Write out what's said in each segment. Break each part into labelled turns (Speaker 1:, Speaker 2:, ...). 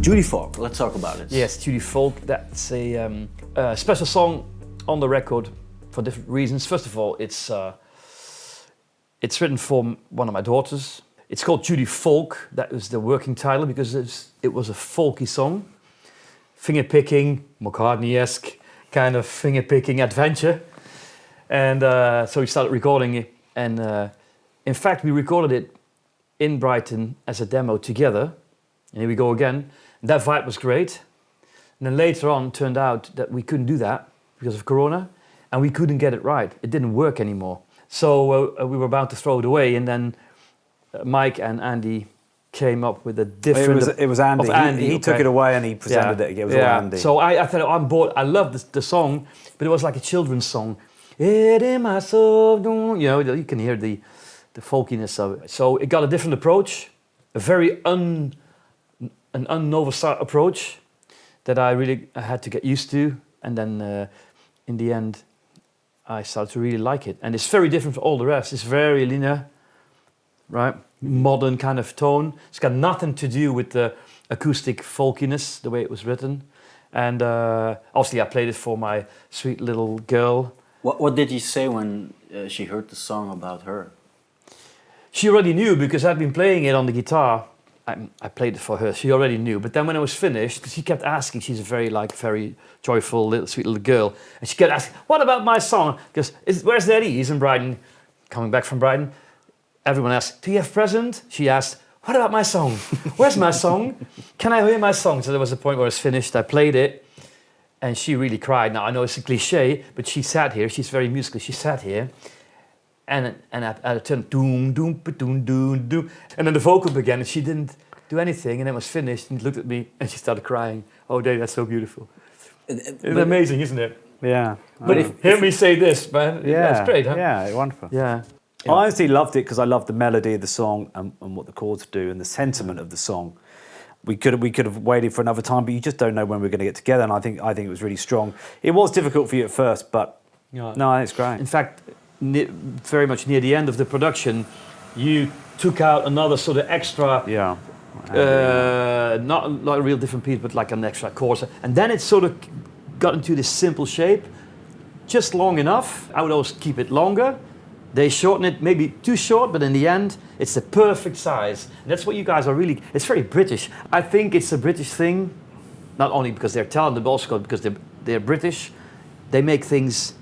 Speaker 1: Judy Folk, let's talk about it.
Speaker 2: Yes, Judy Folk, that's a special song on the record for different reasons. First of all, it's written for one of my daughters. It's called Judy Folk, that was the working title because it was a folky song. Finger-picking, McCartney-esque kind of finger-picking adventure. And so we started recording it. And in fact, we recorded it in Brighton as a demo together. And here we go again. And that vibe was great. And then later on, it turned out that we couldn't do that because of Corona. And we couldn't get it right. It didn't work anymore. So we were about to throw it away. And then Mike and Andy came up with a different...
Speaker 3: It was Andy. He took it away and he presented it again. It was all Andy.
Speaker 2: So I thought, I'm bored. I love the song, but it was like a children's song. It in my soul, you know, you can hear the folkiness of it. So it got a different approach, a very an un-Novastar approach that I really had to get used to. And then in the end, I started to really like it. And it's very different from all the rest. It's very linear, right? Modern kind of tone. It's got nothing to do with the acoustic folkiness, the way it was written. And obviously I played it for my sweet little girl.
Speaker 1: What did you say when she heard the song about her?
Speaker 2: She already knew because I'd been playing it on the guitar. I played it for her. She already knew. But then when I was finished, she kept asking. She's a very joyful, sweet little girl. And she kept asking, what about my song? Because where's Daddy? He's in Brighton, coming back from Brighton. Everyone asked, do you have a present? She asked, what about my song? Where's my song? Can I hear my song? So there was a point where it was finished. I played it. And she really cried. Now, I know it's a cliche, but she sat here. She's very musical. She sat here. And I turned doom, doom, doom, doom, doom. And then the vocal began, and she didn't do anything. And it was finished, and she looked at me, and she started crying. Oh, Dave, that's so beautiful. It's amazing, isn't it?
Speaker 3: Yeah.
Speaker 2: But hear me say this, man.
Speaker 3: Yeah.
Speaker 2: It's great, huh?
Speaker 3: Yeah, wonderful.
Speaker 2: Yeah.
Speaker 3: I honestly loved it because I loved the melody of the song and what the chords do and the sentiment of the song. We could have waited for another time, but you just don't know when we're going to get together. And I think it was really strong. It was difficult for you at first, but no, it's great.
Speaker 2: In fact, very much near the end of the production, you took out another sort of extra.
Speaker 3: Yeah.
Speaker 2: Not a real different piece, but like an extra chorus. And then it sort of got into this simple shape, just long enough. I would always keep it longer. They shorten it, maybe too short, but in the end, it's the perfect size. And that's what you guys are really, it's very British. I think it's a British thing, not only because they're talented, but also because they're British. They make things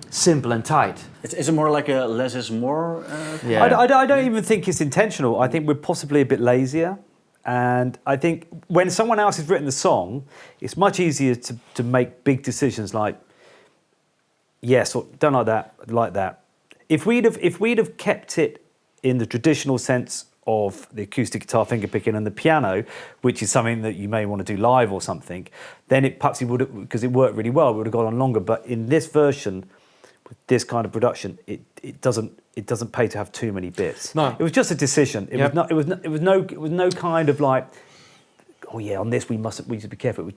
Speaker 2: simple and tight.
Speaker 1: Is it more like a less is more?
Speaker 2: Yeah.
Speaker 3: I don't even think it's intentional. I think we're possibly a bit lazier. And I think when someone else has written the song, it's much easier to make big decisions like, yes, or don't like that. If we'd have kept it in the traditional sense of the acoustic guitar finger picking and the piano, which is something that you may want to do live or something, then it perhaps would have, because it worked really well, it would have gone on longer. But in this version, with this kind of production, it doesn't pay to have too many bits.
Speaker 2: No.
Speaker 3: It was just a decision. It was no kind of like, oh yeah, on this we should be careful. We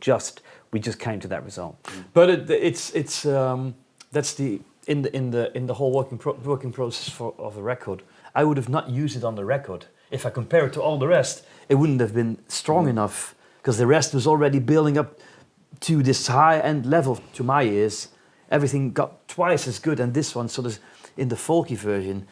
Speaker 3: just came to that result.
Speaker 2: But that's the in the whole working process of a record. I would have not used it on the record. If I compare it to all the rest, it wouldn't have been strong enough because the rest was already building up to this high-end level. To my ears, everything got twice as good, and this one, sort of in the folky version,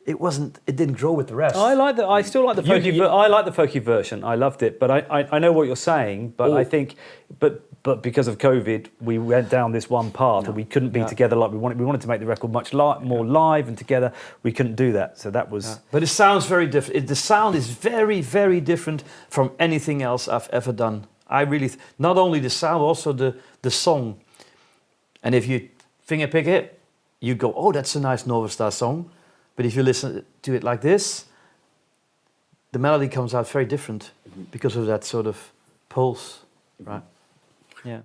Speaker 2: it didn't grow with the rest.
Speaker 3: I still like the folky. I like the folky version. I loved it, but I know what you're saying. But I think, but because of COVID, we went down this one path, and we couldn't be together like we wanted. We wanted to make the record much more live and together. We couldn't do that, so that was.
Speaker 2: Yeah. But it sounds very different. The sound is very, very different from anything else I've ever done. I really, not only the sound, also the song. And if you finger pick it, you go, oh, that's a nice Novastar song. But if you listen to it like this, the melody comes out very different because of that sort of pulse, right? Yeah.